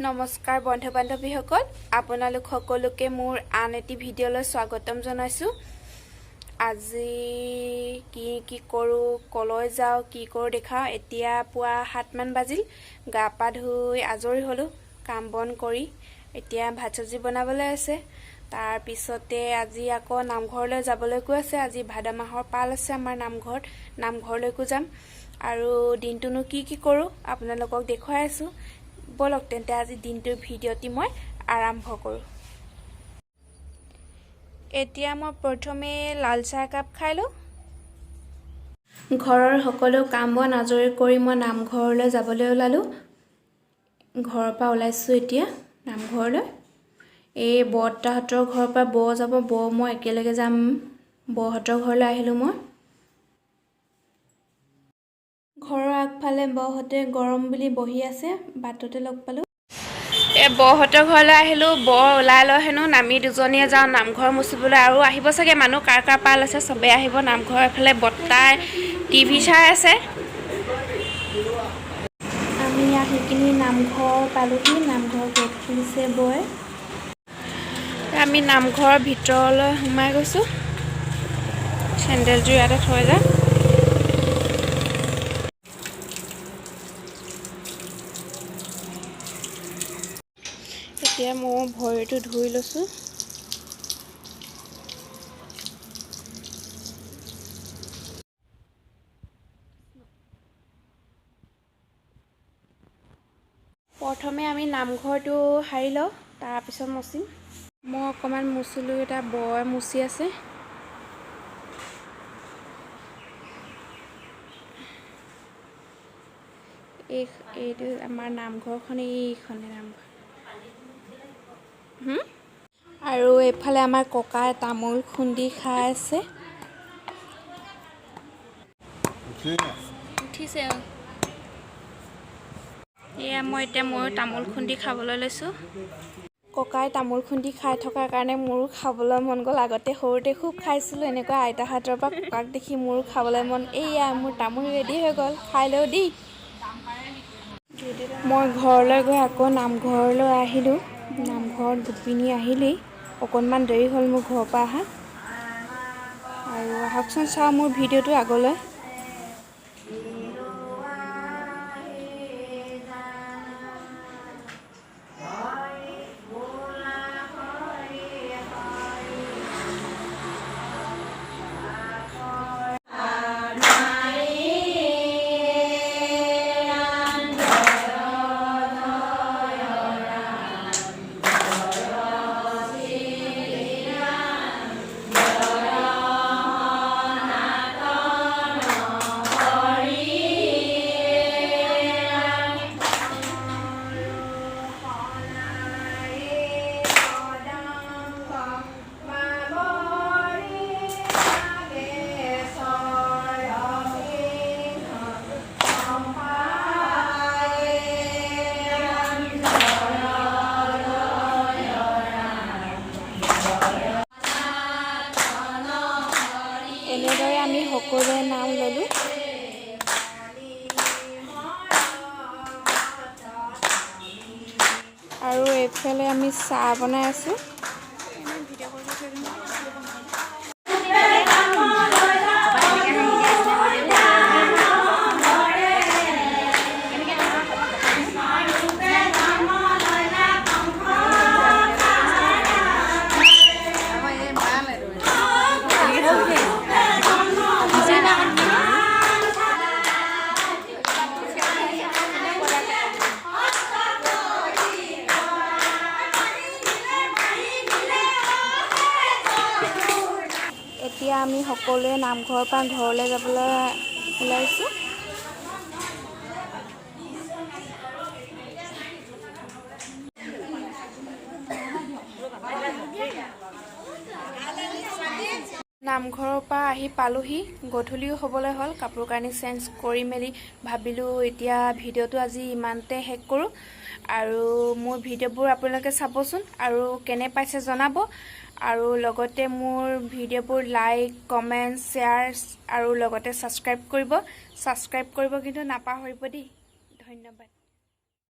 নমস্কাৰ বন্ধু বান্ধৱীসকল, আপোনালোক সকলোকে মোৰ আন এটি ভিডিঅ'লৈ স্বাগতম জনাইছোঁ। আজি কি কৰোঁ, কলৈ যাওঁ, কি কৰোঁ দেখাওঁ। এতিয়া পুৱা 7মান বাজিল। গা পা ধুই আজৰি হ'লোঁ কাম বন কৰি। এতিয়া ভাত চব্জি বনাবলৈ আছে। তাৰপিছতে আজি আকৌ নামঘৰলৈ যাবলৈকো আছে। আজি ভাদ মাহৰ পাল আছে আমাৰ নামঘৰত। নামঘৰলৈকো যাম আৰু দিনটোনো কি কৰোঁ আপোনালোকক দেখুৱাই আছোঁ। বলক তেন্তে আজি দিনটোৰ ভিডিঅ'টি মই আৰম্ভ কৰোঁ। এতিয়া মই প্ৰথমে লাল চাহ একাপ খাই লওঁ। ঘৰৰ সকলো কাম বন আজৰি কৰি মই নামঘৰলৈ যাবলৈ ওলালোঁ। ঘৰৰ পৰা ওলাইছোঁ এতিয়া নামঘৰলৈ। এই বৰ্তাহঁতৰ ঘৰৰ পৰা বৌ যাব, বৌ মই একেলগে যাম। বৌহঁতৰ ঘৰলৈ আহিলোঁ মই। ঘৰৰ আগফালে বৌহঁতে গৰম বুলি বহি আছে, বাটতে লগ পালোঁ। বৌহঁতৰ ঘৰলৈ আহিলোঁ। বৌ ওলাই লৈ হেনো নামি দুজনীয়ে যাওঁ নামঘৰ মুচিবলৈ। আৰু আহিব চাগে মানুহ, কাৰ পাল আছে চবেই আহিব নামঘৰ। এফালে বৰ্তাই টিভি চাই আছে। আমি আহি কিনি নামঘৰ পালোঁহি। নামঘৰ গেট খুলিছে বৌয়ে। আমি নামঘৰৰ ভিতৰলৈ সোমাই গৈছোঁ। চেণ্ডেলযোৰ ইয়াতে থৈ যাম। এতিয়া মই ভৰিটো ধুই লৈছোঁ। প্ৰথমে আমি নামঘৰটো সাৰি লওঁ, তাৰপিছত মুচিম। মই অকণমান মুচিলোঁ, এতিয়া বৌয়ে মুচি আছে। এইটো আমাৰ নামঘৰখন, এইখনে নামঘৰ। আৰু এইফালে আমাৰ ককাই তামোল খুন্দি খাই আছে। উঠিছে। এয়া ময়ো তামোল খুন্দি খাবলৈ লৈছোঁ। ককাই তামোল খুন্দি খাই থকাৰ কাৰণে মোৰো খাবলৈ মন গ'ল। আগতে সৰুতে খুব খাইছিলোঁ এনেকুৱা আইতাহঁতৰ পৰা। ককাক দেখি মোৰো খাবলৈ মন। এয়া মোৰ তামোল ৰেডি হৈ গ'ল, খাই লওঁ দেই। মই ঘৰলৈ গৈ আকৌ নামঘৰলৈ আহিলোঁ। নামঘৰত গোপিনী আহিলেই, অকণমান দেৰি হ'ল মোৰ ঘৰৰ পৰা অহা। আৰু আহকচোন চাওঁ মোৰ ভিডিঅ'টো আগলৈ। এনেদৰে আমি সকলোৱে নাম ল'লোঁ। আৰু এইফালে আমি চাহ বনাই আছোঁ। এতিয়া আমি সকলোৱে নামঘৰৰ পৰা ঘৰলৈ যাবলৈ ওলাইছোঁ। নামঘৰৰ পৰা আহি পালোহি। গধূলিও হ'বলৈ হ'ল। কাপোৰ কানি চেঞ্জ কৰি মেলি ভাবিলোঁ এতিয়া ভিডিঅ'টো আজি ইমানতে শেষ কৰোঁ। আৰু মোৰ ভিডিঅ'বোৰ আপোনালোকে চাবচোন আৰু কেনে পাইছে জনাব। আৰু লগতে মোৰ ভিডিঅ'বোৰ লাইক, কমেণ্ট, শ্বেয়াৰ আৰু লগতে ছাবস্ক্ৰাইব কৰিব কিন্তু নাপাহৰিব দেই। ধন্যবাদ।